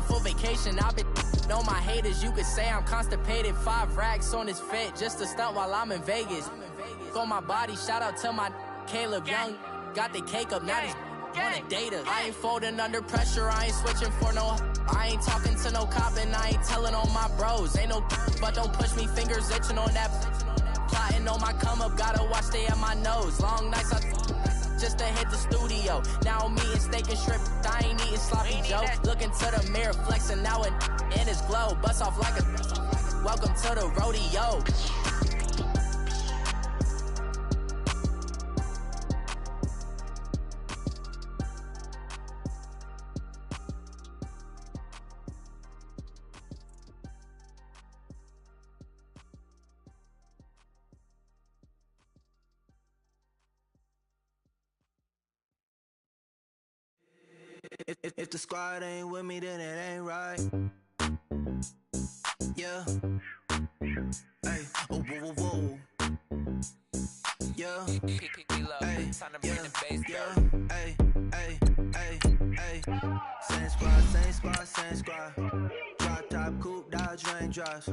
full vacation. I've been on my haters. You could say I'm constipated. 5 racks on his fit just to stunt while I'm in Vegas. On my body, shout out to my Caleb Young. Got the cake up, now this on the data. I ain't folding under pressure, I ain't switching for no. I ain't talking to no cop and I ain't telling on my bros. Ain't no but don't push me, fingers itching on that. Plotting on my come up, gotta watch stay at my nose. Long nights I just to hit the studio. Now I'm eating steak and shrimp, I ain't eating sloppy Joe. Looking to the mirror, flexing now and in his glow. Bust off like a welcome to the rodeo. If the squad ain't with me, then it ain't right. Yeah. Hey. Oh, whoa, whoa, whoa. Yeah. Hey. Yeah. Hey. Hey. Hey. Hey. Same squad, same squad, same squad. Drop top, coupe, Dodge raindrops.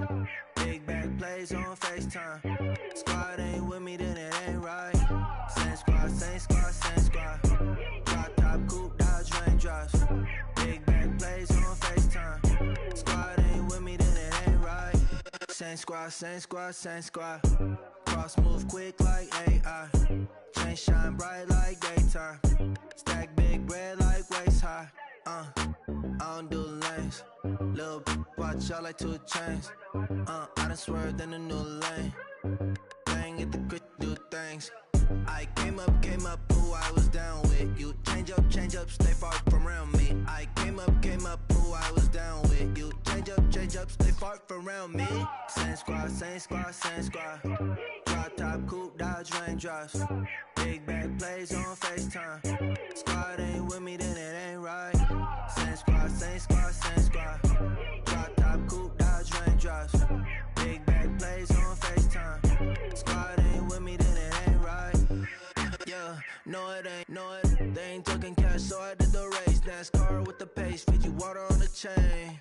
Big back plays on FaceTime. Squad ain't with me, then it ain't right. Same squad, same squad, same squad. Drop top, coupe, Dodge raindrops. Big back plays on FaceTime. Squad ain't with me, then it ain't right. Same squad, same squad, same squad. Cross move quick like AI. Chain shine bright like daytime. Stack big bread like waist high. I don't do lanes. Little watch out like 2 chains. I done swerved in a new lane. Bang at the crit, do things. I came up, who I was down with. You change up, stay far from around me. I came up, who I was down with. You change up, stay far from around me. Same squad, same squad, same squad. Drop top, coupe, Dodge raindrops. Big back plays on FaceTime. Squad ain't with me, then it ain't right. Same squad, same squad, same squad. Drop top, coupe, Dodge raindrops. Big back plays on FaceTime. Squad ain't with me, then it ain't right. Yeah, no it ain't, no it. They ain't talking cash, so I did the race. NASCAR with the pace, feed you water on the chain.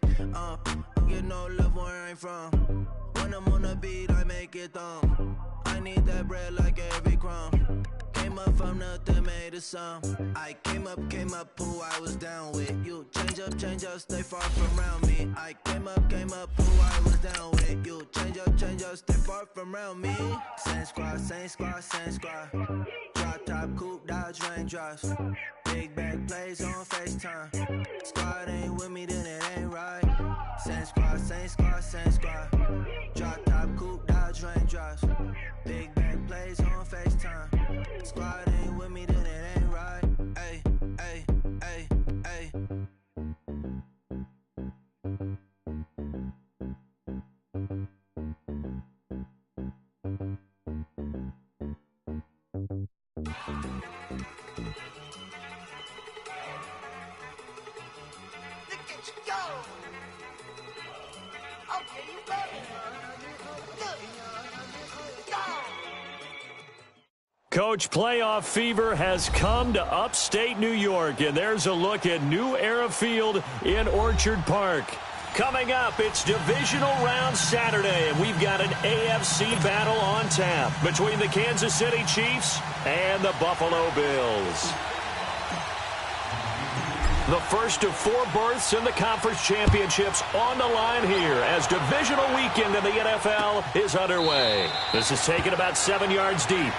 Get no love where I ain't from. When I'm on the beat, I make it thumb. I need that bread like every crumb. Came up from nothing, made a sum. I came up, who I was down with. You change up, stay far from around me. I came up, who I was down with. You change up, stay far from around me. Same squad, same squad, same squad. Drop top, coupe, Dodge raindrops. Big back plays on FaceTime. Squad ain't with me, then it ain't right. Same squad, same squad, same squad. Drop top, coupe, Dodge raindrops. Big back plays on FaceTime. Squad ain't with me, then it ain't right. Ay, ay, ay, ay. Look at you go! Okay, you love it. Good. Go! Coach, playoff fever has come to upstate New York, and there's a look at New Era Field in Orchard Park. Coming up, it's divisional round Saturday, and we've got an AFC battle on tap between the Kansas City Chiefs and the Buffalo Bills. The first of 4 berths in the conference championships on the line here as divisional weekend in the NFL is underway. This is taken about 7 yards deep.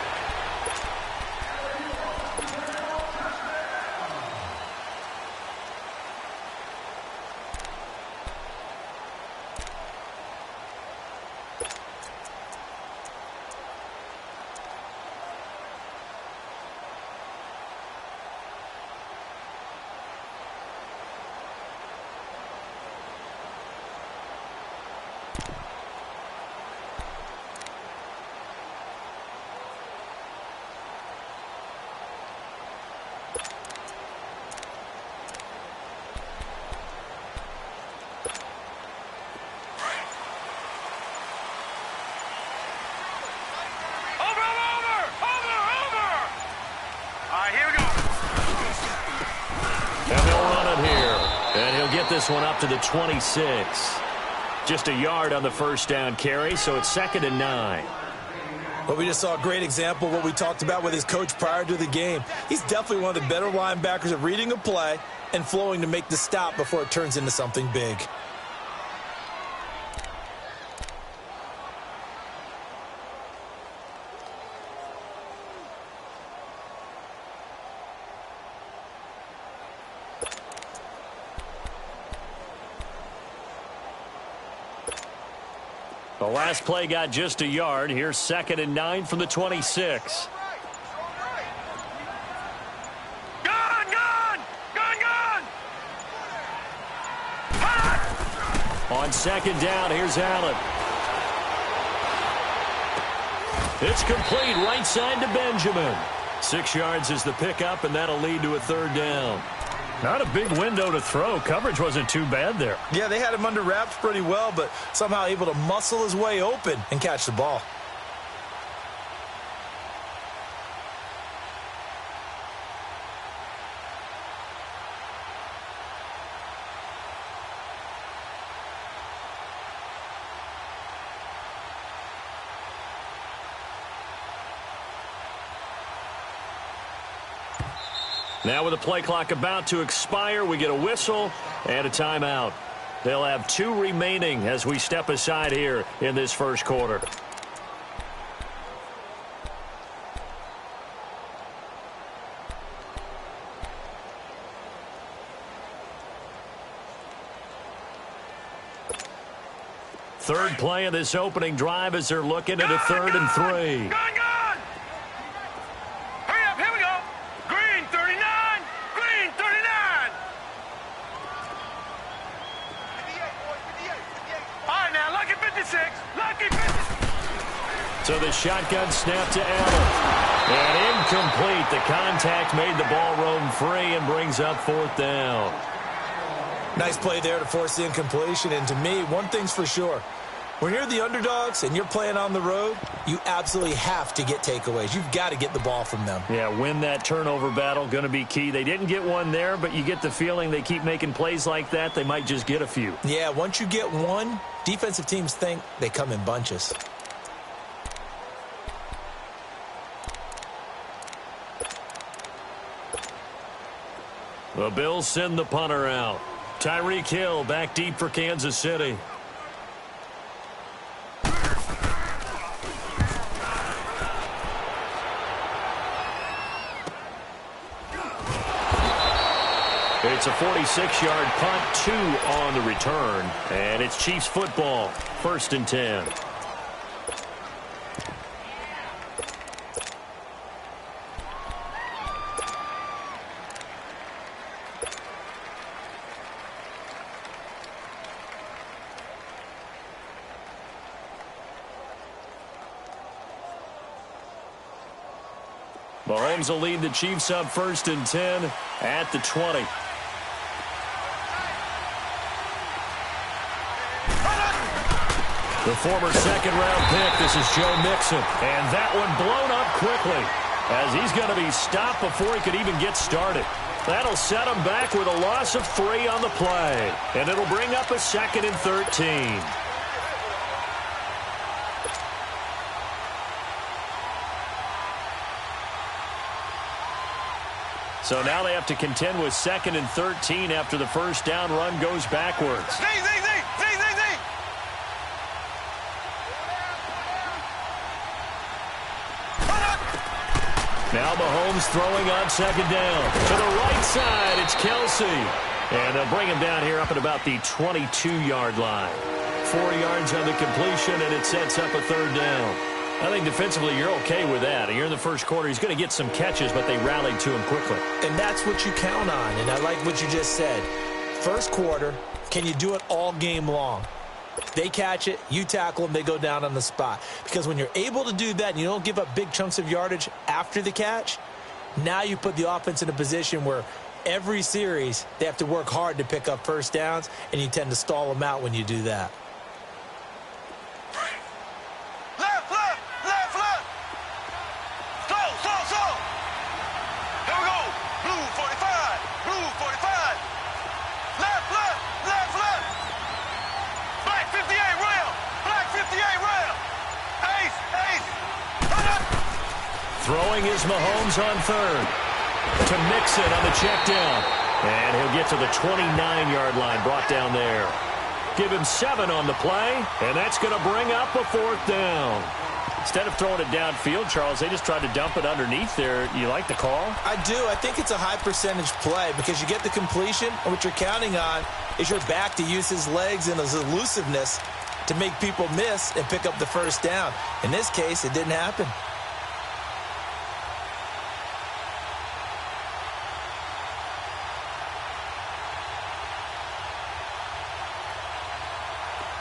this one up to the 26. Just a yard on the first down carry, so it's 2nd and 9. Well, we just saw a great example of what we talked about with his coach prior to the game. He's definitely one of the better linebackers at reading a play and flowing to make the stop before it turns into something big. The last play got just a yard. Here's 2nd and 9 from the 26. On 2nd down, here's Allen. It's complete right side to Benjamin. 6 yards is the pickup, and that'll lead to a 3rd down. Not a big window to throw. Coverage wasn't too bad there. Yeah, they had him under wraps pretty well, but somehow able to muscle his way open and catch the ball. Now with the play clock about to expire, we get a whistle and a timeout. They'll have 2 remaining as we step aside here in this first quarter. Third play of this opening drive as they're looking at a 3rd and 3. So the shotgun snap to Allen. And incomplete. The contact made the ball roam free and brings up 4th down. Nice play there to force the incompletion. And to me, one thing's for sure. When you're the underdogs and you're playing on the road, you absolutely have to get takeaways. You've got to get the ball from them. Yeah, win that turnover battle, going to be key. They didn't get one there, but you get the feeling they keep making plays like that, they might just get a few. Yeah, once you get one, defensive teams think they come in bunches. The Bills send the punter out. Tyreek Hill back deep for Kansas City. It's a 46-yard punt, 2 on the return, and it's Chiefs football, 1st and 10. Mahomes will lead the Chiefs up 1st and 10 at the 20. The former 2nd-round pick, this is Joe Mixon. And that one blown up quickly as he's going to be stopped before he could even get started. That'll set him back with a loss of 3 on the play. And it'll bring up a 2nd and 13. So now they have to contend with 2nd and 13 after the first down run goes backwards. Now Mahomes throwing on 2nd down. To the right side, it's Kelsey. And they'll bring him down here up at about the 22-yard line. 4 yards on the completion, and it sets up a 3rd down. I think defensively you're okay with that. You're in the first quarter. He's going to get some catches, but they rallied to him quickly. And that's what you count on, and I like what you just said. First quarter, can you do it all game long? They catch it, you tackle them, they go down on the spot. Because when you're able to do that and you don't give up big chunks of yardage after the catch, now you put the offense in a position where every series they have to work hard to pick up first downs, and you tend to stall them out when you do that. Here we go. Blue 45. Blue 45. Left. Throwing is Mahomes on third. To Mixon on the check down. And he'll get to the 29-yard line, brought down there. Give him 7 on the play, and that's going to bring up a 4th down. Instead of throwing it downfield, Charles, they just tried to dump it underneath there. You like the call? I do. I think it's a high-percentage play because you get the completion, and what you're counting on is your back to use his legs and his elusiveness to make people miss and pick up the first down. In this case, it didn't happen.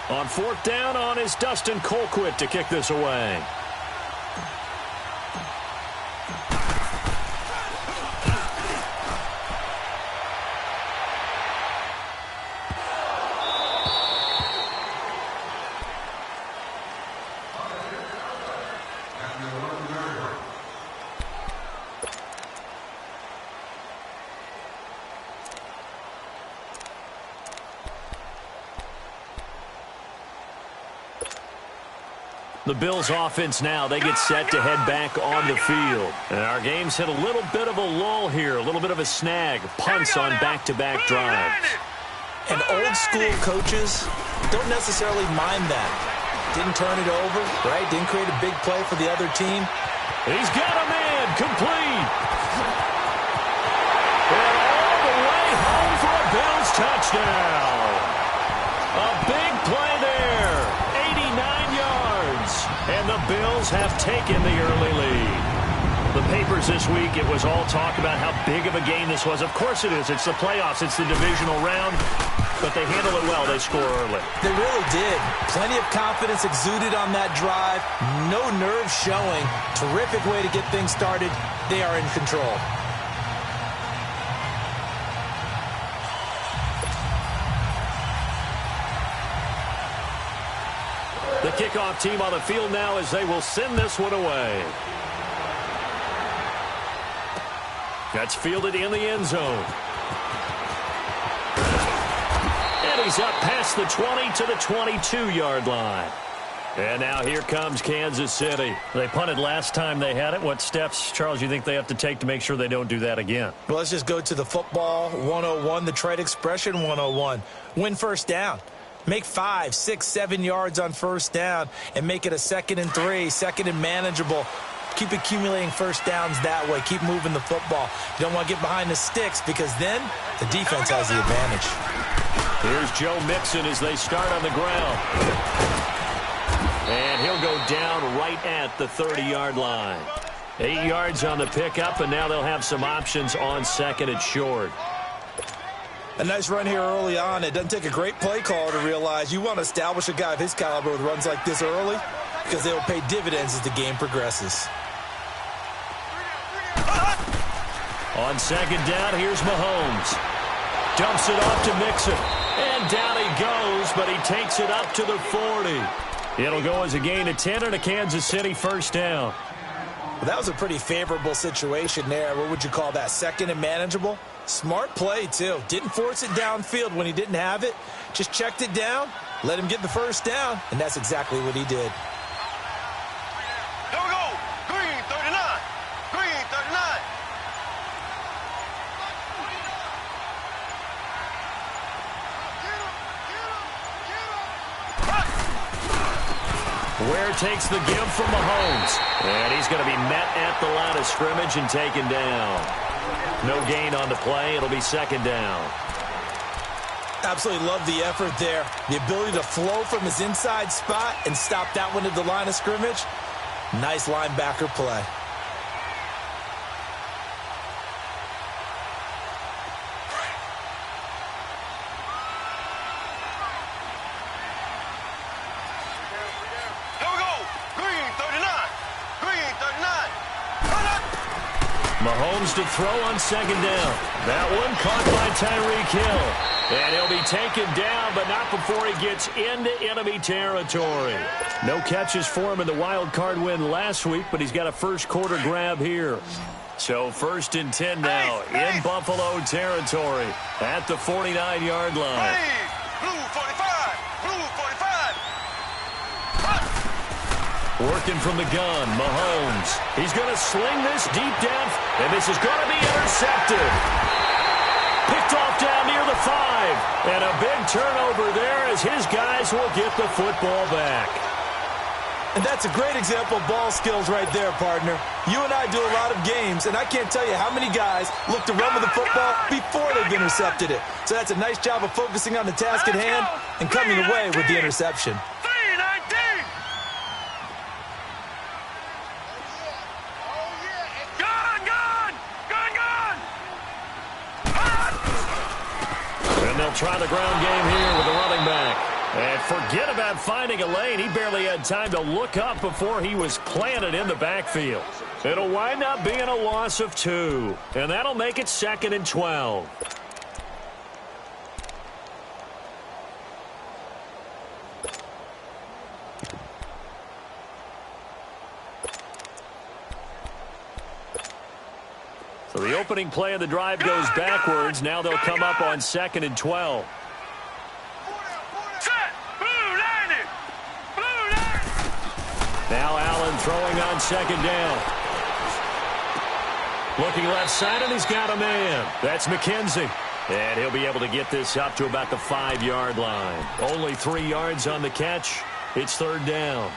On 4th down on is Dustin Colquitt to kick this away. The Bills offense now, they get set to head back on the field. And our game's hit a little bit of a lull here, a little bit of a snag. Punts on back-to-back drives. And old-school coaches don't necessarily mind that. Didn't turn it over, right? Didn't create a big play for the other team. He's got a man, complete. And all the way home for a Bills touchdown. A big play there. 89 yards. And the Bills have taken the early lead. The papers this week, it was all talk about how big of a game this was. Of course it is. It's the playoffs. It's the divisional round. But they handle it well. They score early. They really did. Plenty of confidence exuded on that drive. No nerves showing. Terrific way to get things started. They are in control. The kickoff team on the field now as they will send this one away. That's fielded in the end zone. And he's up past the 20 to the 22-yard line. And now here comes Kansas City. They punted last time they had it. What steps, Charles, you think they have to take to make sure they don't do that again? Well, let's just go to the football 101, the trade expression 101. Win first down. Make 5, 6, 7 yards on first down and make it a 2nd and 3, 2nd and manageable. Keep accumulating first downs that way. Keep moving the football. You don't want to get behind the sticks because then the defense has the advantage. Here's Joe Mixon as they start on the ground. And he'll go down right at the 30-yard line. 8 yards on the pickup, and now they'll have some options on 2nd and short. A nice run here early on. It doesn't take a great play caller to realize you want to establish a guy of his caliber with runs like this early because they will pay dividends as the game progresses. On 2nd down, here's Mahomes. Dumps it off to Mixon. And down he goes, but he takes it up to the 40. It'll go as a gain of 10 and a Kansas City first down. Well, that was a pretty favorable situation there. What would you call that? 2nd and manageable? Smart play, too. Didn't force it downfield when he didn't have it. Just checked it down, let him get the first down, and that's exactly what he did. Here we go. Green 39. Green 39. Ware takes the give from Mahomes. And he's going to be met at the line of scrimmage and taken down. No gain on the play. It'll be 2nd down. Absolutely love the effort there. The ability to flow from his inside spot and stop that one at the line of scrimmage. Nice linebacker play. Here we go. Green 39. Green 39. Mahomes to throw on 2nd down. That one caught by Tyreek Hill. And he'll be taken down, but not before he gets into enemy territory. No catches for him in the wild card win last week, but he's got a first quarter grab here. So 1st and 10 now in Buffalo territory at the 49-yard line. Blue 45. Blue 45. Working from the gun, Mahomes. He's going to sling this deep down, and this is going to be intercepted. Picked off down near the 5. And a big turnover there as his guys will get the football back. And that's a great example of ball skills right there, partner. You and I do a lot of games, and I can't tell you how many guys look to run with the football before they've intercepted it. So that's a nice job of focusing on the task at hand and coming away with the interception. And they'll try the ground game here with the running back. And forget about finding a lane. He barely had time to look up before he was planted in the backfield. It'll wind up being a loss of 2. And that'll make it 2nd and 12. So the opening play of the drive goes backwards. Now they'll come up on 2nd and 12. Now Allen throwing on 2nd down. Looking left side, and he's got a man. That's McKenzie. And he'll be able to get this up to about the 5-yard line. Only 3 yards on the catch. It's 3rd down.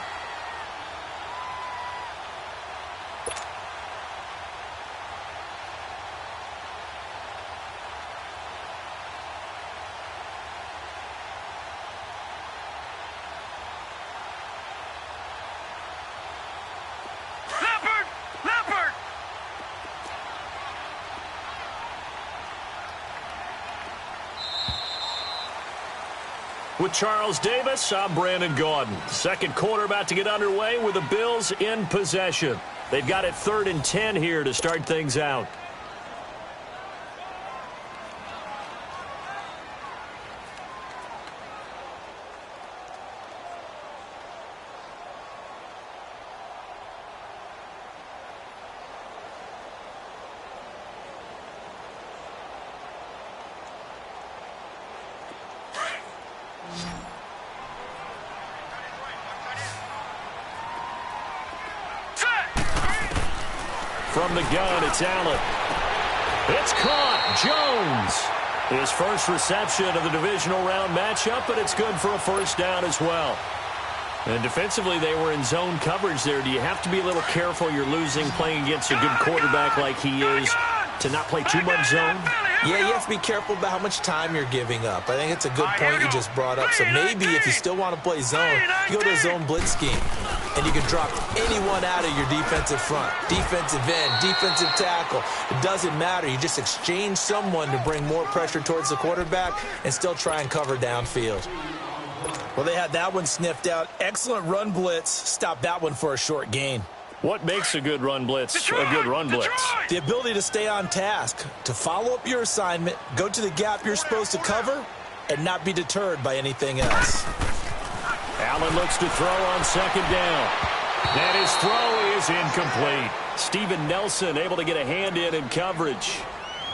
With Charles Davis, I'm Brandon Gaudin. Second quarter about to get underway with the Bills in possession. They've got it 3rd and 10 here to start things out. From the gun, it's Allen. It's caught. Jones. His first reception of the divisional round matchup, but it's good for a 1st down as well. And defensively, they were in zone coverage there. Do you have to be a little careful you're losing playing against a good quarterback like he is to not play too much zone? Yeah, you have to be careful about how much time you're giving up. I think it's a good point you just brought up. So maybe if you still want to play zone, you go to a zone blitz scheme. And you can drop anyone out of your defensive front. Defensive end, defensive tackle. It doesn't matter. You just exchange someone to bring more pressure towards the quarterback and still try and cover downfield. Well, they had that one sniffed out. Excellent run blitz. Stop that one for a short gain. What makes a good run blitz a good run blitz? The ability to stay on task, to follow up your assignment, go to the gap you're supposed to cover, and not be deterred by anything else. Allen looks to throw on 2nd down. And his throw is incomplete. Steven Nelson able to get a hand in coverage.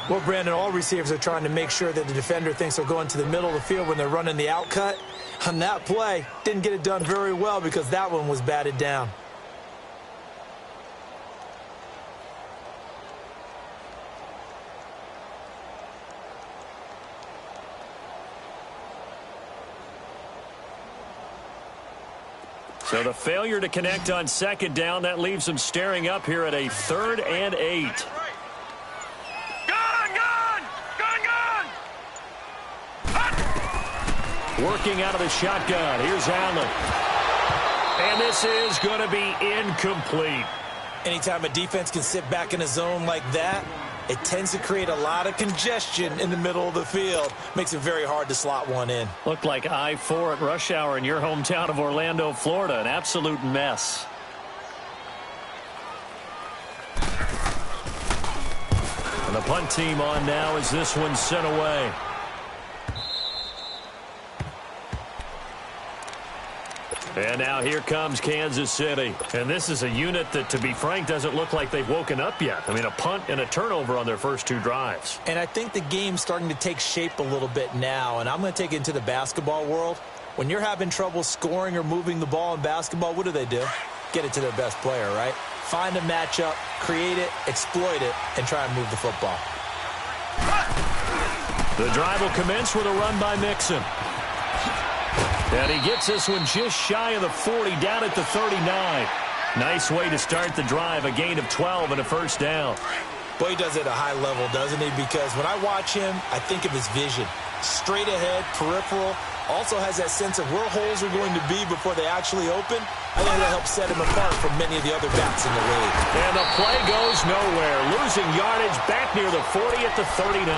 Well, Brandon, all receivers are trying to make sure that the defender thinks they're going to the middle of the field when they're running the out cut. On that play, didn't get it done very well because that one was batted down. So the failure to connect on 2nd down, that leaves them staring up here at a 3rd and 8. Working out of the shotgun. Here's Allen. And this is going to be incomplete. Anytime a defense can sit back in a zone like that, it tends to create a lot of congestion in the middle of the field. Makes it very hard to slot one in. Looked like I-4 at rush hour in your hometown of Orlando, Florida. An absolute mess. And the punt team on now as this one's sent away. And now here comes Kansas City. And this is a unit that, to be frank, doesn't look like they've woken up yet. I mean, a punt and a turnover on their first 2 drives. And I think the game's starting to take shape a little bit now. And I'm going to take it into the basketball world. When you're having trouble scoring or moving the ball in basketball, what do? get it to their best player, right? Find a matchup, create it, exploit it, and try and move the football. The drive will commence with a run by Mixon. And he gets this one just shy of the 40, down at the 39. Nice way to start the drive, a gain of 12 and a first down. Boy, he does it at a high level, doesn't he? Because when I watch him, I think of his vision. Straight ahead, peripheral, also has that sense of where holes are going to be before they actually open. I think that helps set him apart from many of the other backs in the league. And the play goes nowhere. Losing yardage back near the 40 at the 39.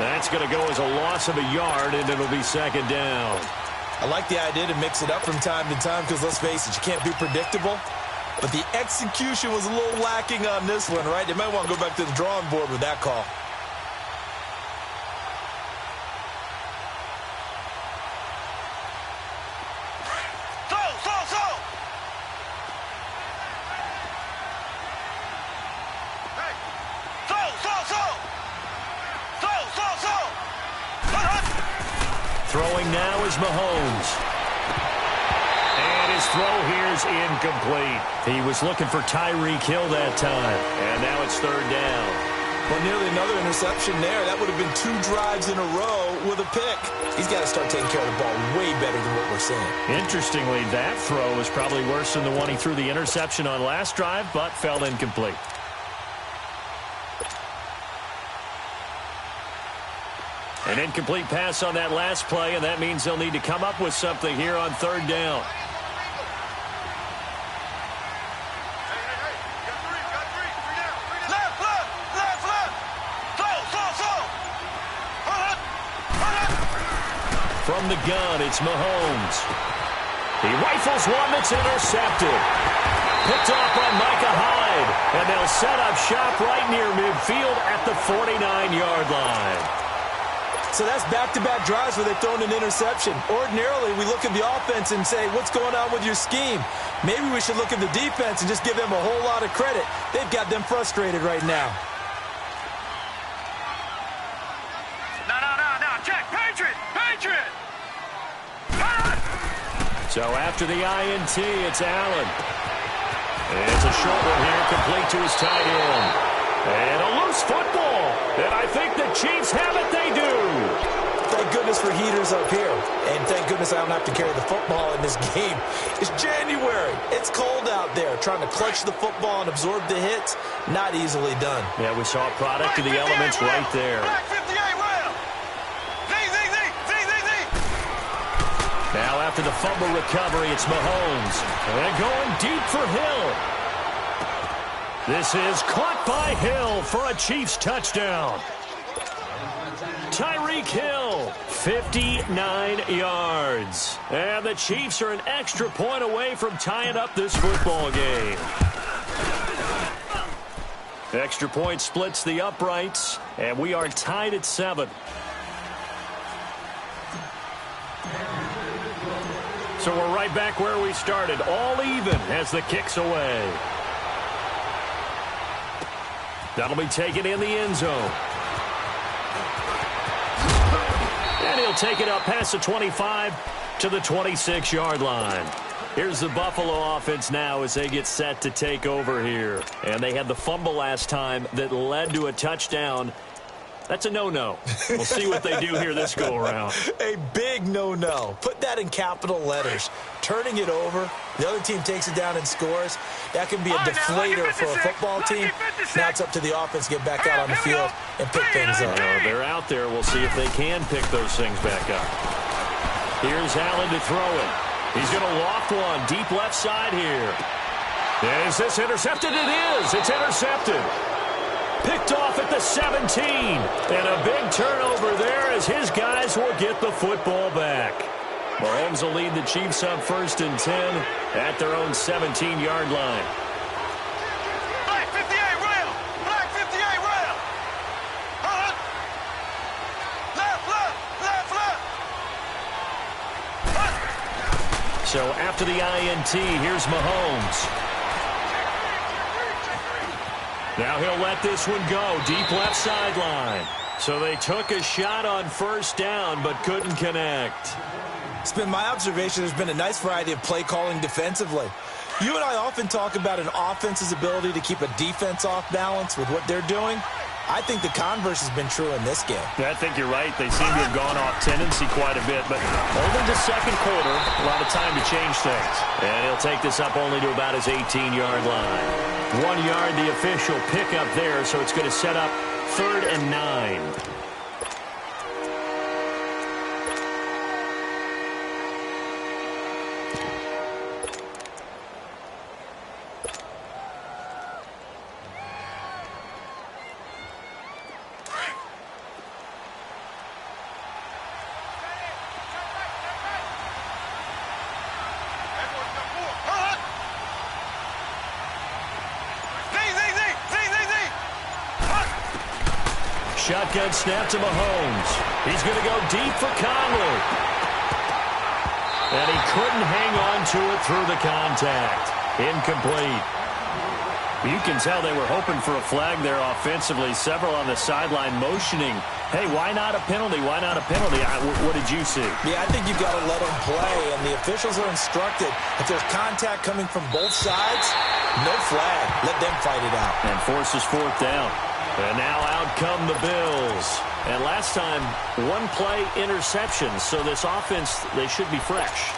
That's going to go as a loss of a yard, and it'll be second down. I like the idea to mix it up from time to time because, let's face it, you can't be predictable. But the execution was a little lacking on this one, right? They might want to go back to the drawing board with that call. Throwing now is Mahomes. And his throw here's incomplete. He was looking for Tyreek Hill that time. And now it's third down. Well, nearly another interception there. That would have been 2 drives in a row with a pick. He's got to start taking care of the ball way better than what we're seeing. Interestingly, that throw is probably worse than the one he threw the interception on last drive, but fell incomplete. An incomplete pass on that last play, and that means they'll need to come up with something here on third down. From the gun, it's Mahomes. He rifles one that's intercepted. Picked off by Micah Hyde, and they'll set up shop right near midfield at the 49-yard line. So that's back-to-back drives where they've thrown an interception. Ordinarily, we look at the offense and say, what's going on with your scheme? Maybe we should look at the defense and just give them a whole lot of credit. They've got them frustrated right now. No. Check. Patriot. So after the INT, it's Allen. And it's a short one here, complete to his tight end. And a loose football. And I think the Chiefs have it. They do. Thank goodness for heaters up here. And thank goodness I don't have to carry the football in this game. It's January. It's cold out there. Trying to clutch the football and absorb the hits, not easily done. Yeah, we saw a product of the elements right there. Now after the fumble recovery, it's Mahomes. And going deep for Hill. This is caught by Hill for a Chiefs touchdown. Tyreek Hill, 59 yards. And the Chiefs are an extra point away from tying up this football game. Extra point splits the uprights, and we are tied at 7. So we're right back where we started, all even as the kick's away. That'll be taken in the end zone. And he'll take it up past the 25 to the 26-yard line. Here's the Buffalo offense now as they get set to take over here. And they had the fumble last time that led to a touchdown. That's a no-no. We'll see what they do here this go-around. A big no-no. Put that in capital letters. Turning it over, the other team takes it down and scores. That can be a deflator for a football team. Now it's up to the offense to get back out on the field and pick things up. They're out there. We'll see if they can pick those things back up. Here's Allen to throw it. He's going to loft one deep left side here. Is this intercepted? It is. It's intercepted. Picked off at the 17. And a big turnover there as his guys will get the football back. Mahomes will lead the Chiefs up 1st and 10 at their own 17-yard line. Black 58 rail. Black 58 rail. Left. So after the INT, here's Mahomes. Now he'll let this one go. Deep left sideline. So they took a shot on 1st down but couldn't connect. It's been my observation there's been a nice variety of play calling defensively. You and I often talk about an offense's ability to keep a defense off balance with what they're doing. I think the converse has been true in this game. I think you're right. They seem to have gone off tendency quite a bit, but only the second quarter, a lot of time to change things. And he'll take this up only to about his 18-yard line. 1 yard, the official pickup there, so it's going to set up 3rd and 9. Shotgun snap to Mahomes. He's going to go deep for Conley. And he couldn't hang on to it through the contact. Incomplete. You can tell they were hoping for a flag there offensively. Several on the sideline motioning, hey, why not a penalty? Why not a penalty? What did you see? Yeah, I think you've got to let them play, and the officials are instructed. If there's contact coming from both sides, no flag. Let them fight it out. And forces 4th down. And now out come the Bills. And last time, 1-play interception. So this offense, they should be fresh.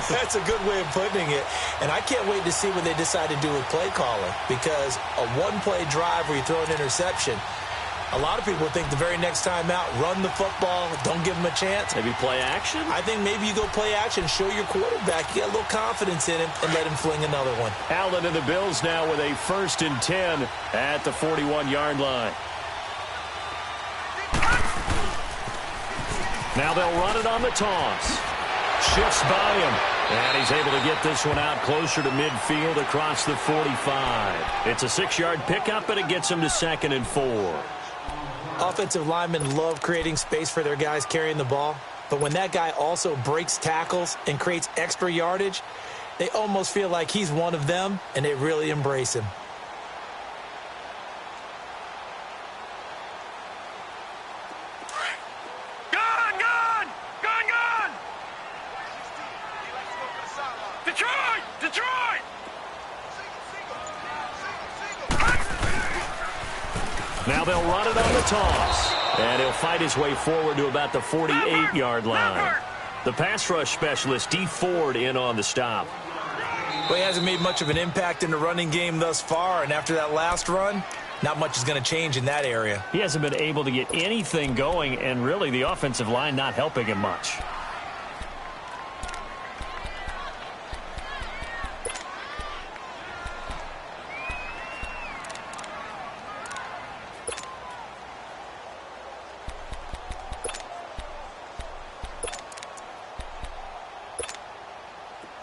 That's a good way of putting it. And I can't wait to see what they decide to do with play calling. Because a 1-play drive where you throw an interception, a lot of people think the very next time out, run the football, don't give them a chance. Maybe play action? I think maybe you go play action, show your quarterback, you get a little confidence in him, and let him fling another one. Allen and the Bills now with a 1st and 10 at the 41-yard line. Now they'll run it on the toss. Shifts by him. And he's able to get this one out closer to midfield across the 45. It's a 6-yard pickup, and it gets him to 2nd and 4. Offensive linemen love creating space for their guys carrying the ball. But when that guy also breaks tackles and creates extra yardage, they almost feel like he's one of them, and they really embrace him. Now they'll run it on the toss. And he'll fight his way forward to about the 48-yard line. The pass rush specialist, D. Ford, in on the stop. Well, he hasn't made much of an impact in the running game thus far, and after that last run, not much is going to change in that area. He hasn't been able to get anything going, and really the offensive line not helping him much.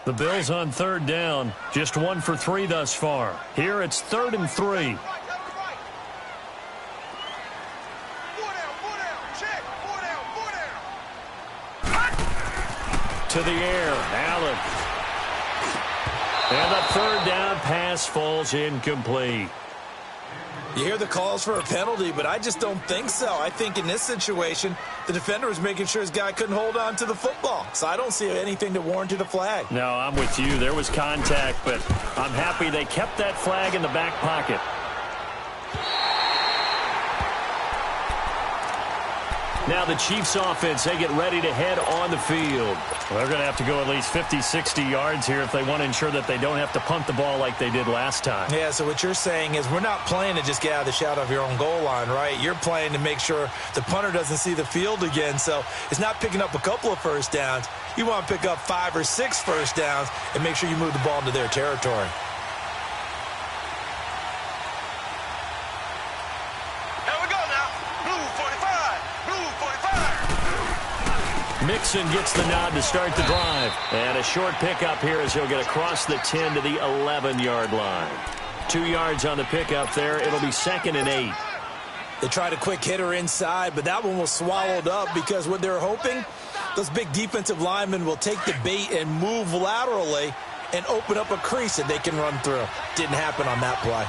The Bills on 3rd down, just 1 for 3 thus far. Here it's 3rd and 3. To the air, Allen. And the 3rd down pass falls incomplete. You hear the calls for a penalty, but I just don't think so. I think in this situation, the defender was making sure his guy couldn't hold on to the football. So I don't see anything that warranted a flag. No, I'm with you. There was contact, but I'm happy they kept that flag in the back pocket. Now the Chiefs offense, they get ready to head on the field. Well, they're going to have to go at least 50, 60 yards here if they want to ensure that they don't have to punt the ball like they did last time. Yeah, so what you're saying is we're not playing to just get out of the shadow of your own goal line, right? You're playing to make sure the punter doesn't see the field again. So it's not picking up a couple of first downs. You want to pick up 5 or 6 first downs and make sure you move the ball into their territory. Mixon gets the nod to start the drive. And a short pickup here as he'll get across the 10 to the 11-yard line. 2 yards on the pickup there. It'll be 2nd and 8. They tried a quick hitter inside, but that one was swallowed up because what they're hoping, those big defensive linemen will take the bait and move laterally and open up a crease that they can run through. Didn't happen on that play.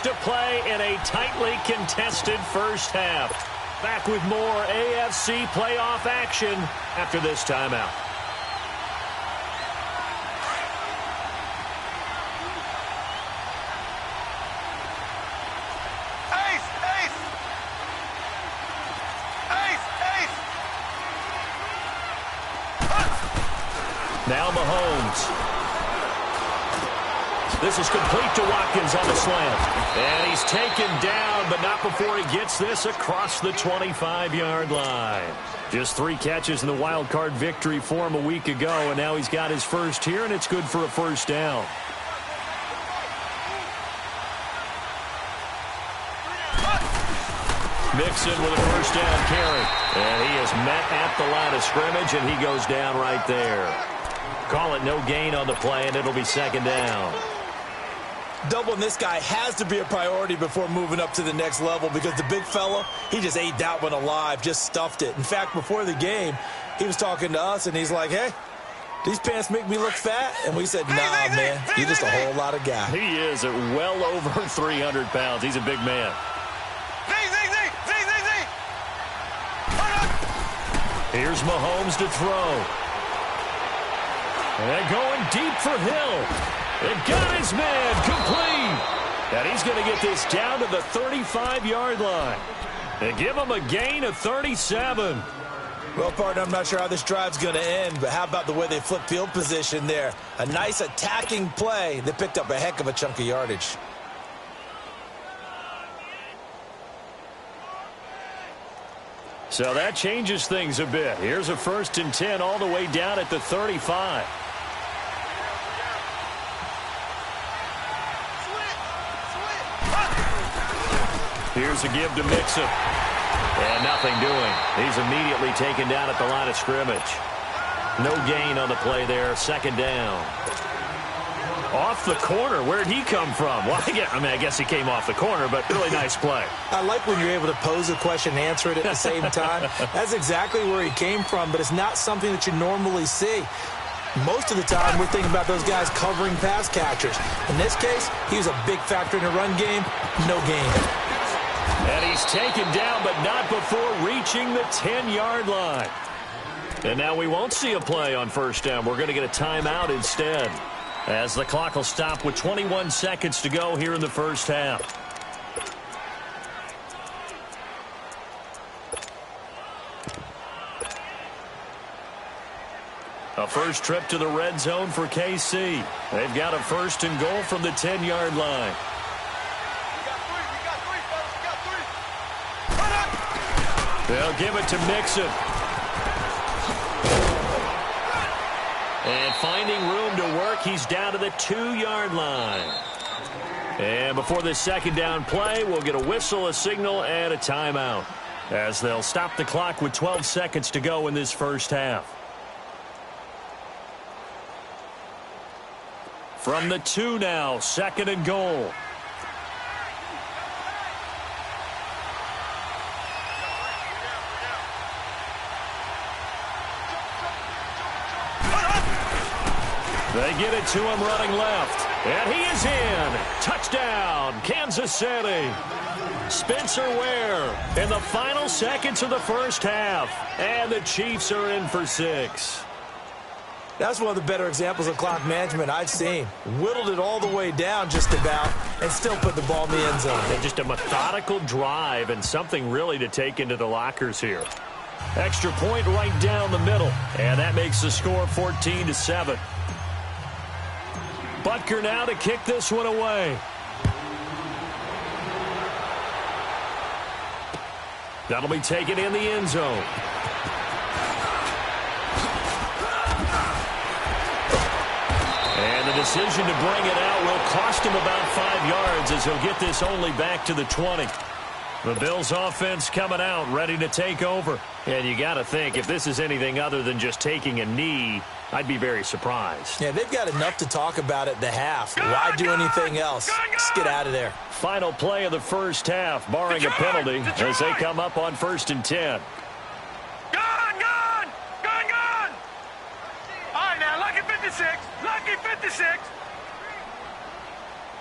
To play in a tightly contested first half. Back with more AFC playoff action after this timeout. Now Mahomes. This is complete to Watkins on the slant. And he's taken down, but not before he gets this across the 25-yard line. Just 3 catches in the wild card victory for him a week ago, and now he's got his first here, and it's good for a first down. Mixon with a first down carry. And he is met at the line of scrimmage, and he goes down right there. Call it no gain on the play, and it'll be second down. Doubling this guy has to be a priority before moving up to the next level because the big fella, he just ate that one alive, just stuffed it. In fact, before the game, he was talking to us, and he's like, hey, these pants make me look fat? And we said, nah, man, you're just a whole lot of guy. He is at well over 300 pounds. He's a big man. Here's Mahomes to throw. And going deep for Hill. It got his man complete. And he's going to get this down to the 35-yard line. And give him a gain of 37. Well, partner, I'm not sure how this drive's going to end, but how about the way they flip field position there? A nice attacking play. They picked up a heck of a chunk of yardage. So that changes things a bit. Here's a 1st and 10 all the way down at the 35. Here's a give to Mixon. And nothing doing. He's immediately taken down at the line of scrimmage. No gain on the play there. Second down. Off the corner. Where'd he come from? Well, I guess he came off the corner, but really nice play. I like when you're able to pose a question and answer it at the same time. That's exactly where he came from, but it's not something that you normally see. Most of the time, we're thinking about those guys covering pass catchers. In this case, he was a big factor in the run game. No gain. And he's taken down, but not before reaching the 10-yard line. And now we won't see a play on first down. We're going to get a timeout instead, as the clock will stop with 21 seconds to go here in the first half. A first trip to the red zone for KC. They've got a 1st and goal from the 10-yard line. They'll give it to Mixon. And finding room to work, he's down to the 2-yard line. And before this second down play, we'll get a whistle, a signal, and a timeout, as they'll stop the clock with 12 seconds to go in this first half. From the 2 now, 2nd and goal. They get it to him running left. And he is in. Touchdown, Kansas City. Spencer Ware in the final seconds of the first half. And the Chiefs are in for 6. That's one of the better examples of clock management I've seen. Whittled it all the way down just about and still put the ball in the end zone. And just a methodical drive and something really to take into the lockers here. Extra point right down the middle. And that makes the score 14-7. Butker now to kick this one away. That'll be taken in the end zone. And the decision to bring it out will cost him about 5 yards, as he'll get this only back to the 20. The Bills offense coming out, ready to take over. And you got to think, if this is anything other than just taking a knee, I'd be very surprised. Yeah, they've got enough to talk about at the half. Why do anything else? Just get out of there. Final play of the first half, barring a penalty, as they come up on 1st and 10. Gone! All right, now, lucky 56. Lucky 56.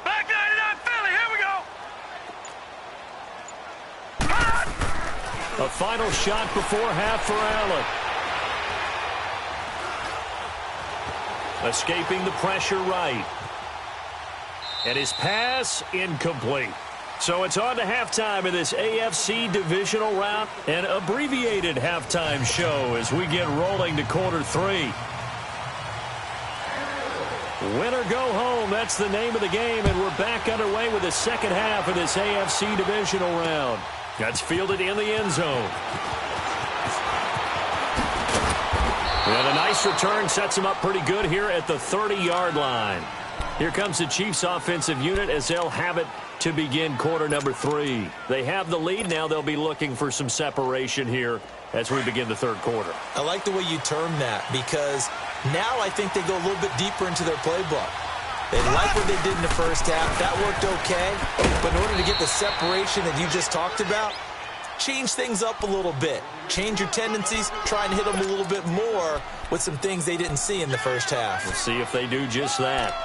Back 99 Philly, here we go. A final shot before half for Allen. Escaping the pressure right. And his pass incomplete. So it's on to halftime in this AFC divisional round. An abbreviated halftime show as we get rolling to quarter 3. Win or go home, that's the name of the game, and we're back underway with the second half of this AFC divisional round. That's fielded in the end zone. And a nice return sets him up pretty good here at the 30-yard line. Here comes the Chiefs offensive unit as they'll have it to begin quarter number 3. They have the lead. Now they'll be looking for some separation here as we begin the third quarter. I like the way you term that because now I think they go a little bit deeper into their playbook. They like what they did in the first half. That worked okay. But in order to get the separation that you just talked about, change things up a little bit. Change your tendencies. Try and hit them a little bit more with some things they didn't see in the first half. We'll see if they do just that.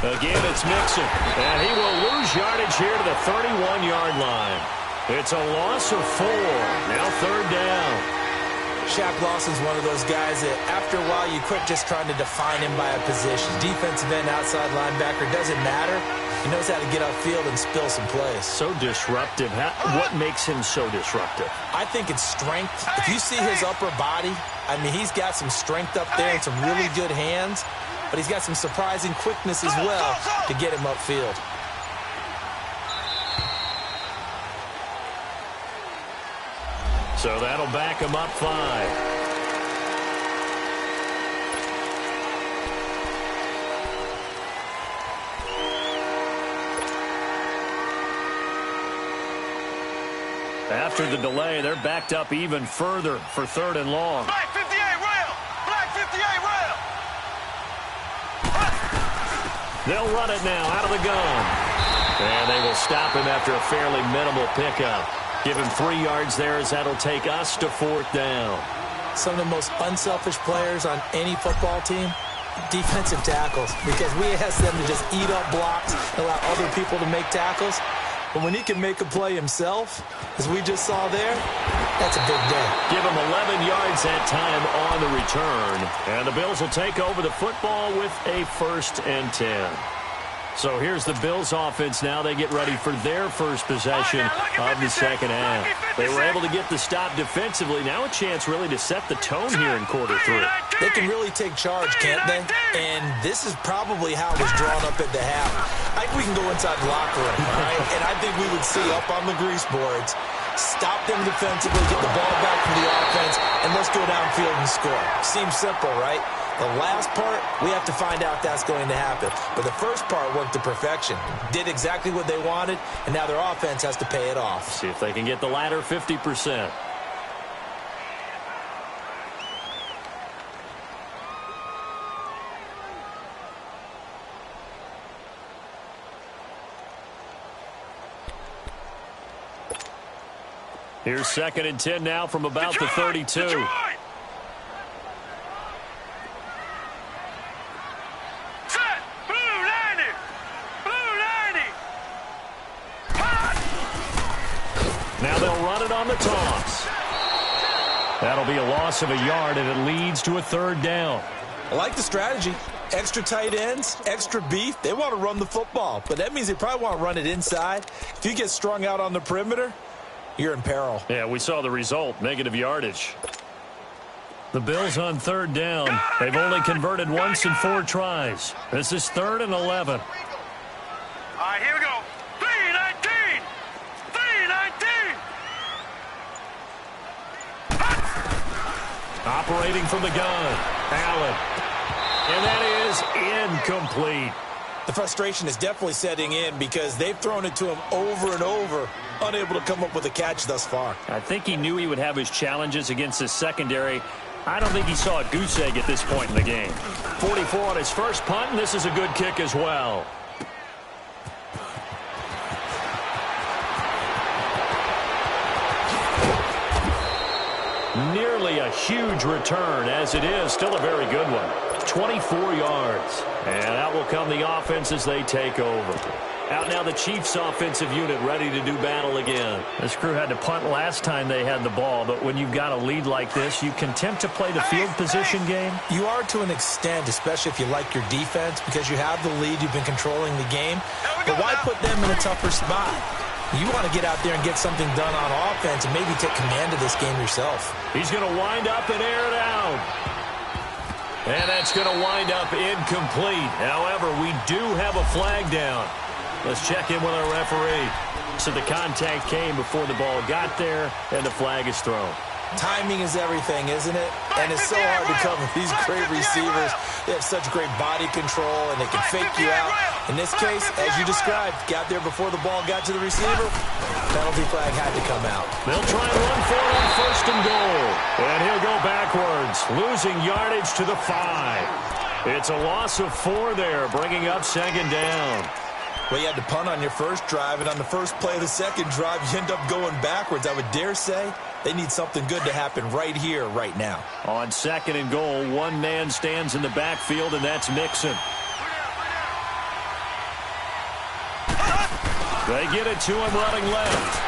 Again, it's Mixon, and he will lose yardage here to the 31-yard line. It's a loss of 4. Now third down. Shaq Lawson's one of those guys that after a while you quit just trying to define him by a position. Defensive end, outside linebacker, doesn't matter. He knows how to get upfield and spill some plays. So disruptive. What makes him so disruptive? I think it's strength. If you see his upper body, I mean, he's got some strength up there and some really good hands. But he's got some surprising quickness as well to get him upfield. So that'll back him up 5. After the delay, they're backed up even further for third and long. Black 58 rail! Black 58 rail! They'll run it now out of the gun. And they will stop him after a fairly minimal pickup. Give him 3 yards there as that'll take us to fourth down. Some of the most unselfish players on any football team, defensive tackles, because we ask them to just eat up blocks, allow other people to make tackles. But when he can make a play himself, as we just saw there, that's a big day. Give him 11 yards that time on the return. And the Bills will take over the football with a 1st and 10. So here's the Bills offense now. They get ready for their first possession of the second half. They were able to get the stop defensively. Now a chance really to set the tone here in quarter 3. They can really take charge, can't they? And this is probably how it was drawn up at the half. I think we can go inside the locker room, all right? And I think we would see up on the grease boards, stop them defensively, get the ball back from the offense, and let's go downfield and score. Seems simple, right? The last part, we have to find out that's going to happen. But the first part worked to perfection. Did exactly what they wanted, and now their offense has to pay it off. See if they can get the latter 50%. Here's 2nd and 10 now from about the 32. Detroit! Set! Blue 90! Blue 90! Now they'll run it on the toss. That'll be a loss of a yard, and it leads to a 3rd down. I like the strategy. Extra tight ends, extra beef. They want to run the football, but that means they probably want to run it inside. If you get strung out on the perimeter, you're in peril. Yeah, we saw the result, negative yardage. The Bills on 3rd down. They've only converted once in 4 tries. This is 3rd and 11. All right, here we go. 319! 319! Operating from the gun, Allen. And that is incomplete. The frustration is definitely setting in because they've thrown it to him over and over, unable to come up with a catch thus far. I think he knew he would have his challenges against his secondary. I don't think he saw a goose egg at this point in the game. 44 on his first punt, and this is a good kick as well. nearly a huge return. As it is, still a very good one. 24 yards. And out will come the offense as they take over. Out now the Chiefs offensive unit ready to do battle again. This crew had to punt last time they had the ball, but when you've got a lead like this, you can attempt to play the field position game. You are to an extent, especially if you like your defense, because you have the lead, you've been controlling the game. But why put them in a tougher spot? You want to get out there and get something done on offense and maybe take command of this game yourself. He's going to wind up and air it out. And that's going to wind up incomplete. However, we do have a flag down. Let's check in with our referee. So the contact came before the ball got there, and the flag is thrown. Timing is everything, isn't it? And it's so hard to cover these great receivers. They have such great body control, and they can fake you out. In this case, as you described, got there before the ball got to the receiver. Penalty flag had to come out. They'll try and run for it on 1st and goal. And he'll go backwards, losing yardage to the 5. It's a loss of 4 there, bringing up 2nd down. Well, you had to punt on your first drive, and on the first play of the second drive, you end up going backwards. I would dare say they need something good to happen right here, right now. On 2nd and goal, one man stands in the backfield, and that's Mixon. They get it to him running left.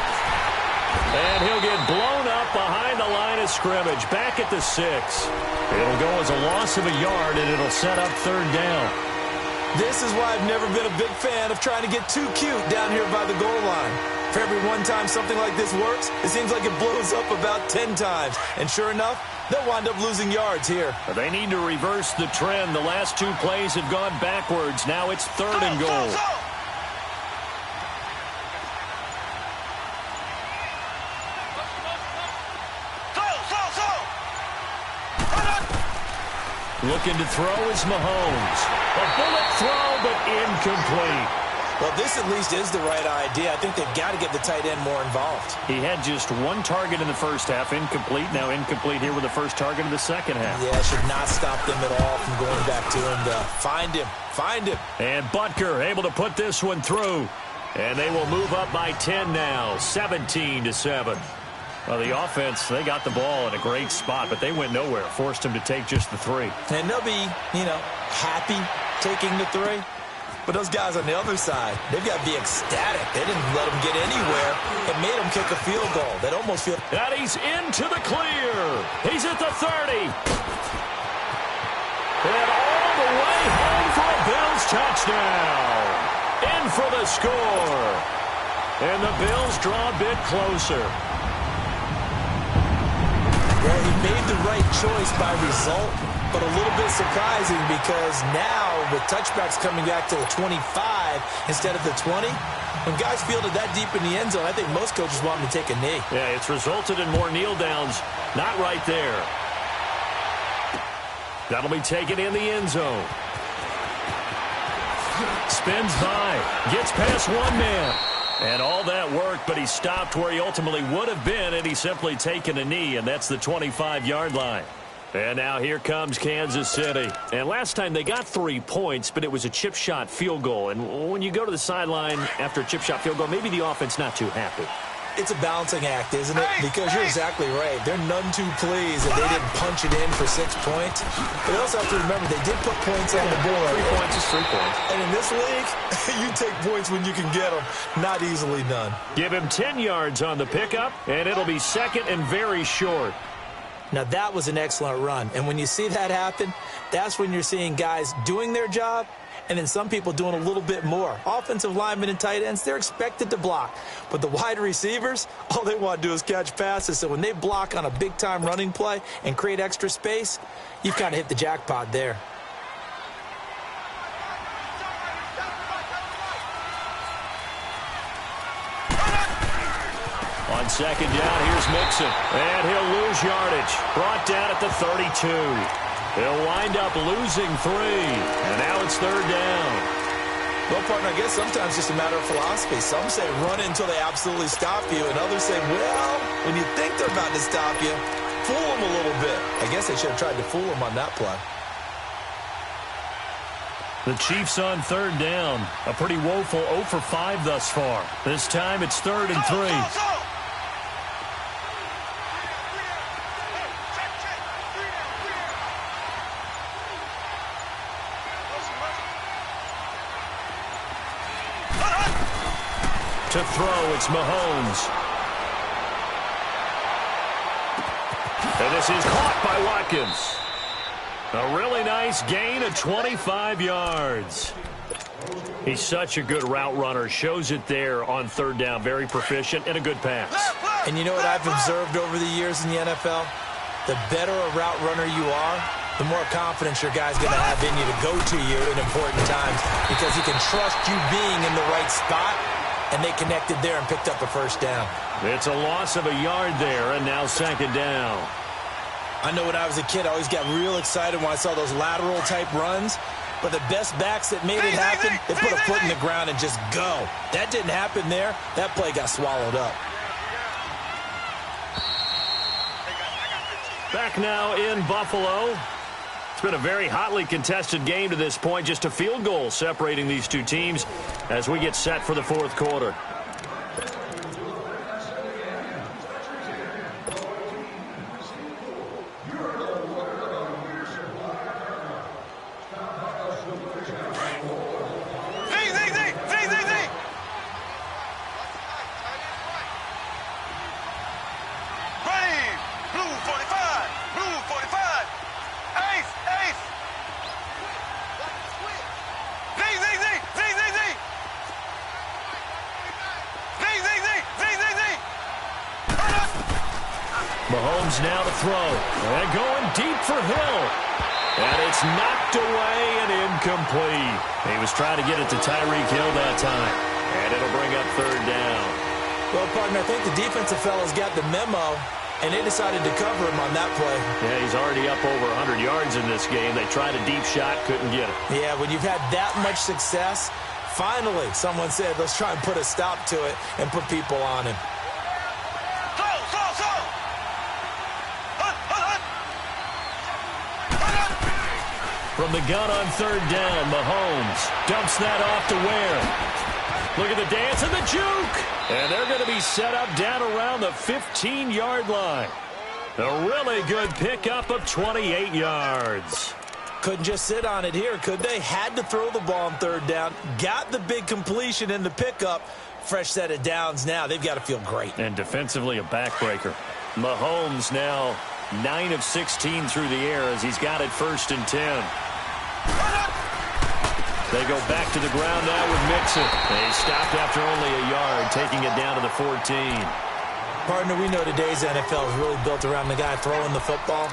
And he'll get blown up behind the line of scrimmage, back at the 6. It'll go as a loss of a yard, and it'll set up 3rd down. This is why I've never been a big fan of trying to get too cute down here by the goal line. For every one time something like this works, it seems like it blows up about 10 times. And sure enough, they'll wind up losing yards here. They need to reverse the trend. The last 2 plays have gone backwards. Now it's 3rd and goal. Looking to throw is Mahomes. A bullet throw, but incomplete. Well, this at least is the right idea. I think they've got to get the tight end more involved. He had just 1 target in the first half, incomplete. Now incomplete here with the first target of the second half. Yeah, it should not stop them at all from going back to him to find him. Find him. And Butker able to put this one through. And they will move up by 10 now, 17-7. Well, the offense, they got the ball in a great spot, but they went nowhere. Forced him to take just the 3. And they'll be, happy taking the 3. But those guys on the other side, they've got to be ecstatic. They didn't let them get anywhere. It made them kick a field goal. They'd almost feel... And he's into the clear. He's at the 30. And all the way home for a Bills touchdown. In for the score. And the Bills draw a bit closer. Well, he made the right choice by result, but a little bit surprising because now with touchbacks coming back to the 25 instead of the 20, when guys field it that deep in the end zone, I think most coaches want them to take a knee. Yeah, it's resulted in more kneel downs. Not right there. That'll be taken in the end zone. Spins by, gets past 1 man. And all that worked, but he stopped where he ultimately would have been, and he's simply taken a knee, and that's the 25-yard line. And now here comes Kansas City. And last time they got 3 points, but it was a chip shot field goal. And when you go to the sideline after a chip shot field goal, maybe the offense not too happy. It's a balancing act, isn't it? Because you're exactly right. They're none too pleased that they didn't punch it in for 6 points. But they also have to remember they did put points on the board. 3 points is 3 points. And in this league, you take points when you can get them. Not easily done. Give him 10 yards on the pickup, and it'll be 2nd and very short. Now, that was an excellent run. And when you see that happen, that's when you're seeing guys doing their job and then some people doing a little bit more. Offensive linemen and tight ends, they're expected to block. But the wide receivers, all they want to do is catch passes. So when they block on a big-time running play and create extra space, you've kind of hit the jackpot there. On 2nd down, here's Mixon. And he'll lose yardage. Brought down at the 32. He'll wind up losing 3. And now it's 3rd down. Well, partner, I guess sometimes it's just a matter of philosophy. Some say run until they absolutely stop you, and others say, well, when you think they're about to stop you, fool them a little bit. I guess they should have tried to fool them on that play. The Chiefs on 3rd down. A pretty woeful 0 for 5 thus far. This time it's 3rd and 3. To throw, it's Mahomes. And this is caught by Watkins. A really nice gain of 25 yards. He's such a good route runner. Shows it there on third down. Very proficient and a good pass. And you know what I've observed over the years in the NFL? The better a route runner you are, the more confidence your guy's going to have in you to go to you in important times because he can trust you being in the right spot, and they connected there and picked up a first down. It's a loss of a yard there, and now second down. I know when I was a kid, I always got real excited when I saw those lateral-type runs. But the best backs that made it happen, they put a foot in the ground and just go. That didn't happen there. That play got swallowed up. Back now in Buffalo. It's been a very hotly contested game to this point. Just a field goal separating these two teams as we get set for the fourth quarter. Mahomes now to throw. And going deep for Hill. And it's knocked away and incomplete. He was trying to get it to Tyreek Hill that time. And it'll bring up third down. Well, partner, I think the defensive fellas got the memo, and they decided to cover him on that play. Yeah, he's already up over 100 yards in this game. They tried a deep shot, couldn't get it. Yeah, when you've had that much success, finally someone said, let's try and put a stop to it and put people on him. From the gun on third down, Mahomes dumps that off to Ware. Look at the dance and the juke. And they're going to be set up down around the 15-yard line. A really good pickup of 28 yards. Couldn't just sit on it here, could they? Had to throw the ball on third down. Got the big completion in the pickup. Fresh set of downs now. They've got to feel great. And defensively, a backbreaker. Mahomes now 9 of 16 through the air as he's got it 1st and 10. They go back to the ground now with Mixon. They stopped after only a yard, taking it down to the 14. Partner, we know today's NFL is really built around the guy throwing the football.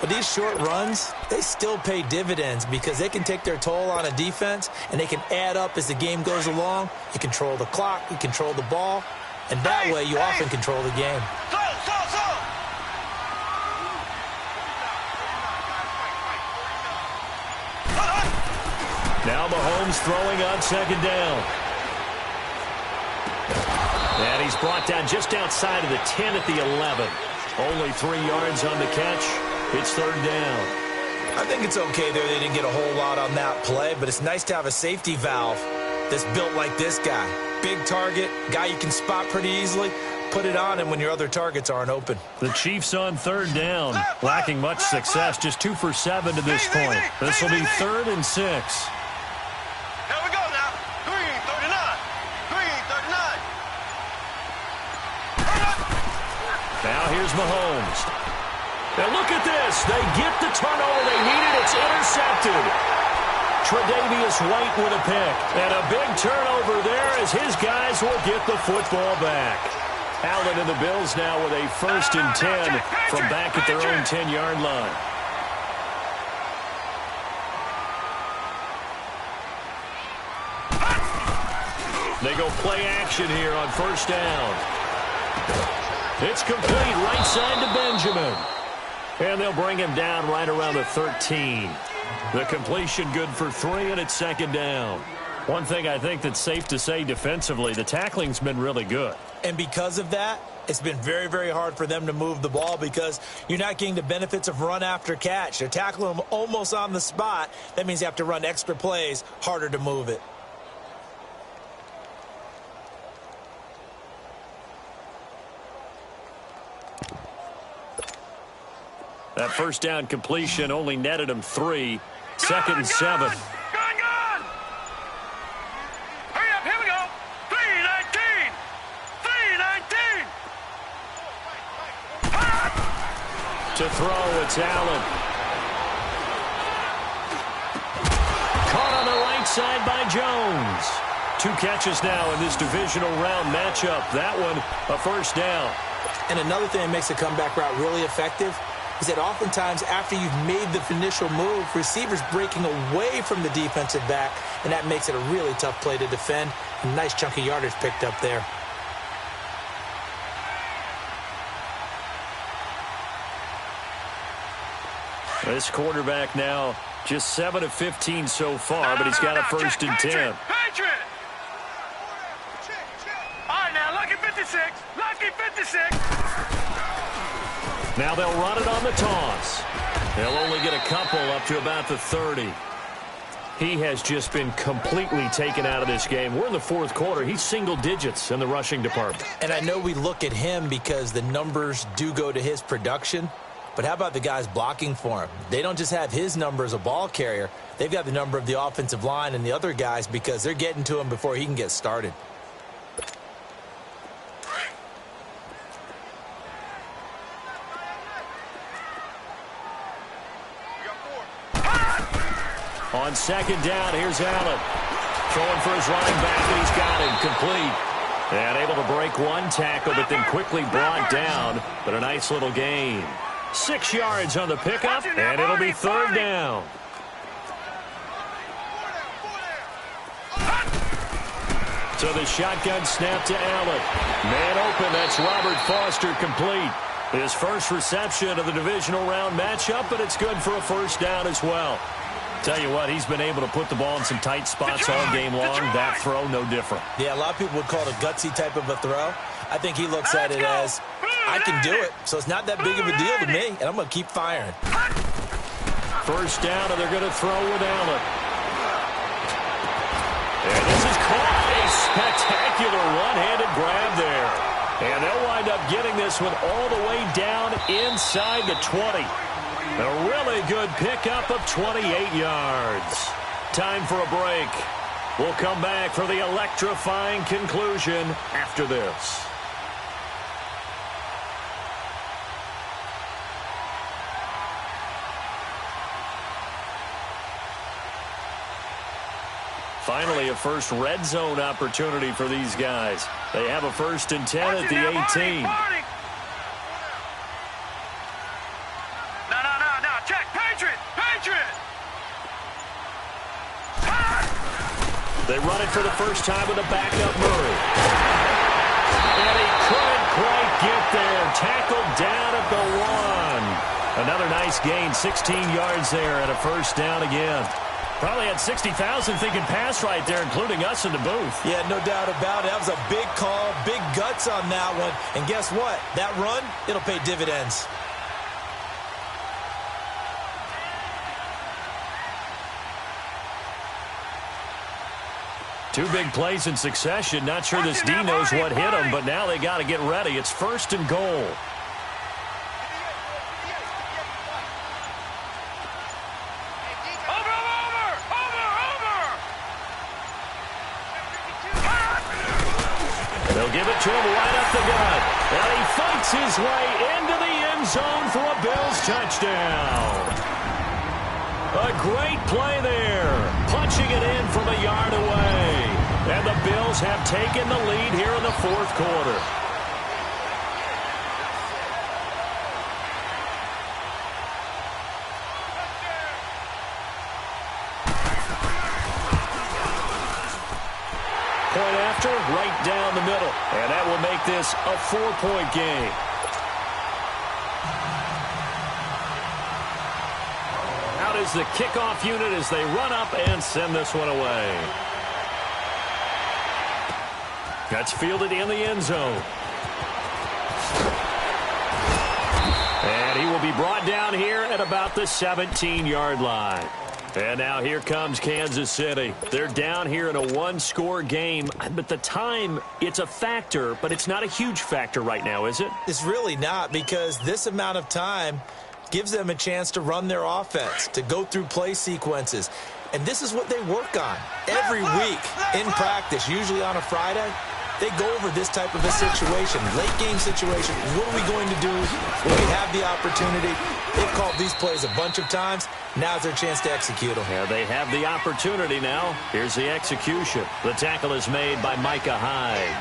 But these short runs, they still pay dividends because they can take their toll on a defense, and they can add up as the game goes along. You control the clock, you control the ball, and that way you often control the game. Now Mahomes throwing on second down. And he's brought down just outside of the 10 at the 11. Only 3 yards on the catch. It's third down. I think it's okay there. They didn't get a whole lot on that play, but it's nice to have a safety valve that's built like this guy. Big target, guy you can spot pretty easily. Put it on him when your other targets aren't open. The Chiefs on third down. Lacking much success, just 2 for 7 to this point. This will be 3rd and 6. Now here's Mahomes. And look at this. They get the turnover they needed. It's intercepted. Tre'Davious White with a pick. And a big turnover there as his guys will get the football back. Allen and the Bills now with a 1st and 10 from back at their own 10-yard line. They go play action here on 1st down. It's complete right side to Benjamin. And they'll bring him down right around the 13. The completion good for 3, and it's 2nd down. One thing I think that's safe to say defensively, the tackling's been really good. And because of that, it's been very, very hard for them to move the ball because you're not getting the benefits of run after catch. They're tackling them almost on the spot. That means you have to run extra plays, harder to move it. That 1st down completion only netted him 3. 2nd and 7. Hurry up, here we go. 3:19. To throw, it's Allen. Caught on the right side by Jones. 2 catches now in this divisional round matchup. That one, a first down. And another thing that makes a comeback route really effective is that oftentimes after you've made the initial move, receivers breaking away from the defensive back, and that makes it a really tough play to defend. A nice chunk of yardage picked up there. This quarterback now just 7 of 15 so far, but he's got a first and 10. Patriot! All right, now, lucky 56. Lucky 56. Now they'll run it on the toss. They'll only get a couple up to about the 30. He has just been completely taken out of this game. We're in the 4th quarter. He's single digits in the rushing department. And I know we look at him because the numbers do go to his production. But how about the guys blocking for him? They don't just have his number as a ball carrier. They've got the number of the offensive line and the other guys because they're getting to him before he can get started. On second down, here's Allen. Throwing for his running back, and he's got him complete. And able to break one tackle, but then quickly brought down. But a nice little gain. 6 yards on the pickup, and it'll be 3rd down. So the shotgun snap to Allen. Man open, that's Robert Foster complete. His first reception of the divisional round matchup, but it's good for a first down as well. Tell you what, he's been able to put the ball in some tight spots all game long. That throw, no different. Yeah, a lot of people would call it a gutsy type of a throw. I think he looks at it as, I can do it, so it's not that big of a deal to me, and I'm going to keep firing. First down, and they're going to throw with Allen. And this is caught. A spectacular one-handed grab there. And they'll wind up getting this one all the way down inside the 20. A really good pickup of 28 yards. Time for a break. We'll come back for the electrifying conclusion after this. Finally, a first red zone opportunity for these guys. They have a first and 10 at the 18. No, check, Patriot! They run it for the first time with a backup Murray. And he couldn't quite get there. Tackled down at the 1. Another nice gain, 16 yards there, and a first down again. Probably had 60,000 thinking pass right there, including us in the booth. Yeah, no doubt about it. That was a big call, big guts on that one. And guess what? That run, it'll pay dividends. Two big plays in succession. Not sure this D knows what hit him, but now they got to get ready. It's first and goal. They'll give it to him right up the gut. And he fights his way into the end zone for a Bills touchdown. A great play there. Punching it in from a yard away. And the Bills have taken the lead here in the 4th quarter. Point after, right down the middle. And that will make this a 4-point game. Out is the kickoff unit as they run up and send this one away. That's fielded in the end zone. And he will be brought down here at about the 17-yard line. And now here comes Kansas City. They're down here in a 1-score game. But the time, it's a factor, but it's not a huge factor right now, is it? It's really not, because this amount of time gives them a chance to run their offense, to go through play sequences. And this is what they work on every week in practice, usually on a Friday. they go over this type of a situation, late game situation. What are we going to do when we have the opportunity? They've called these plays a bunch of times. Now's their chance to execute them. Yeah, they have the opportunity now. Here's the execution. The tackle is made by Micah Hyde.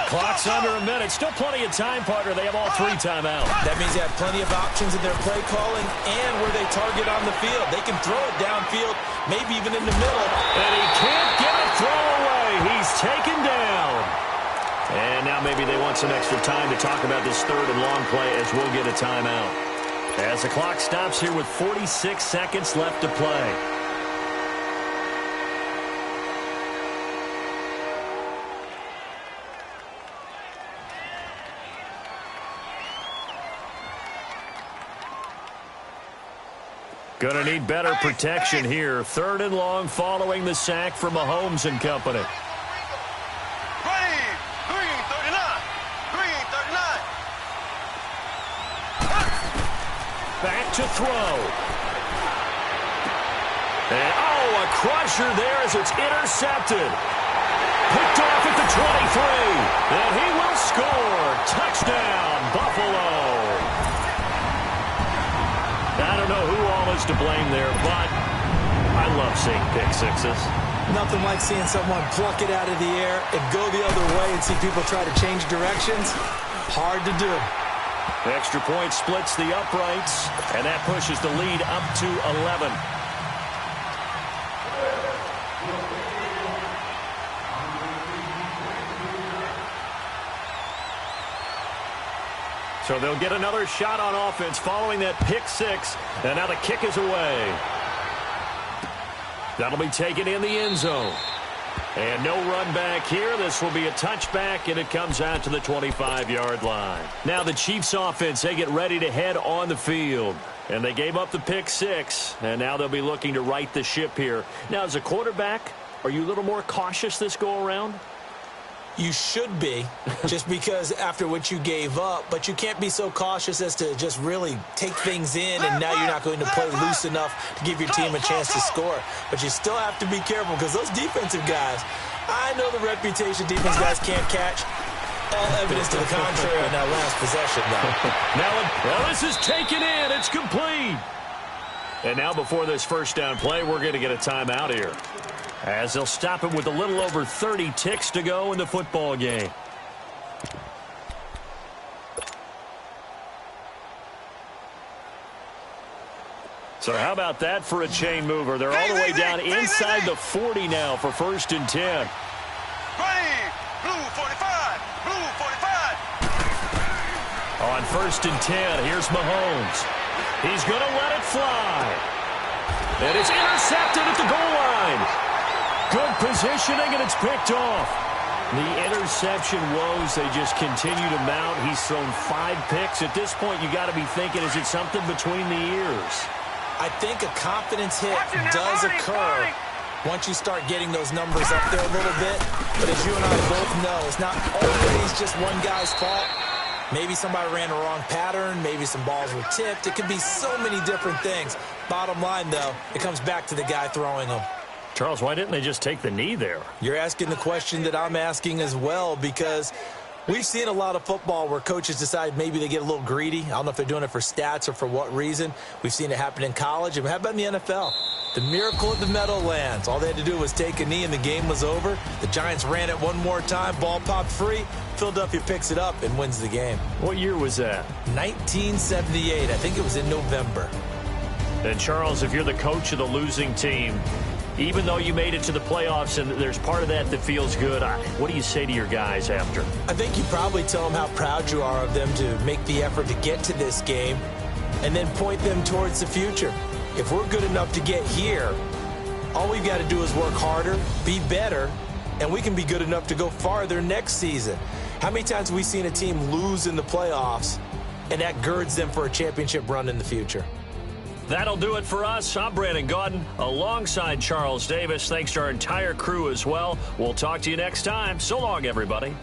Clock's under a minute. Still plenty of time, partner. They have all 3 timeouts. That means they have plenty of options in their play calling and where they target on the field. They can throw it downfield, maybe even in the middle. And he can't get a throw away. He's taken down. And now maybe they want some extra time to talk about this 3rd and long play as we'll get a timeout. As the clock stops here with 46 seconds left to play. Going to need better protection here. 3rd and long following the sack from Mahomes and company. Back to throw. And, a crusher there as it's intercepted. Picked off at the 23. And he will score. Touchdown, Buffalo. I don't know who all is to blame there, but I love seeing pick sixes. Nothing like seeing someone pluck it out of the air and go the other way and see people try to change directions. Hard to do. Extra point splits the uprights, and that pushes the lead up to 11. So they'll get another shot on offense following that pick six, and now the kick is away. That'll be taken in the end zone. And no run back here. This will be a touchback, and it comes out to the 25-yard line. Now the Chiefs offense, they get ready to head on the field. And they gave up the pick six, and now they'll be looking to right the ship here. Now, as a quarterback, are you a little more cautious this go-around? You should be, just because after what you gave up, but you can't be so cautious as to just really take things in, and now you're not going to play loose enough to give your team a chance to score. But you still have to be careful, because those defensive guys, I know the reputation defense guys can't catch. All evidence to the contrary in that last possession, though. Now this is taken in. It's complete. And now before this first down play, we're going to get a timeout here, as they'll stop him with a little over 30 ticks to go in the football game. So how about that for a chain mover? They're all the way down inside the 40 now for 1st and 10. Blue 45. Blue 45. On 1st and 10, here's Mahomes. He's going to let it fly. And it's intercepted at the goal line. Good positioning, and it's picked off. The interception woes, they just continue to mount. He's thrown 5 picks. At this point, you got to be thinking, is it something between the ears? I think a confidence hit does occur once you start getting those numbers up there a little bit. But as you and I both know, it's not always just one guy's fault. Maybe somebody ran a wrong pattern. Maybe some balls were tipped. It could be so many different things. Bottom line, though, it comes back to the guy throwing them. Charles, why didn't they just take the knee there? You're asking the question that I'm asking as well, because we've seen a lot of football where coaches decide maybe they get a little greedy. I don't know if they're doing it for stats or for what reason. We've seen it happen in college. And how about in the NFL? The miracle of the Meadowlands. All they had to do was take a knee and the game was over. The Giants ran it one more time. Ball popped free. Philadelphia picks it up and wins the game. What year was that? 1978. I think it was in November. And Charles, if you're the coach of the losing team, even though you made it to the playoffs and there's part of that that feels good, what do you say to your guys after? I think you probably tell them how proud you are of them to make the effort to get to this game and then point them towards the future. If we're good enough to get here, all we've got to do is work harder, be better, and we can be good enough to go farther next season. How many times have we seen a team lose in the playoffs, and that girds them for a championship run in the future? That'll do it for us. I'm Brandon Gaudin alongside Charles Davis. Thanks to our entire crew as well. We'll talk to you next time. So long, everybody.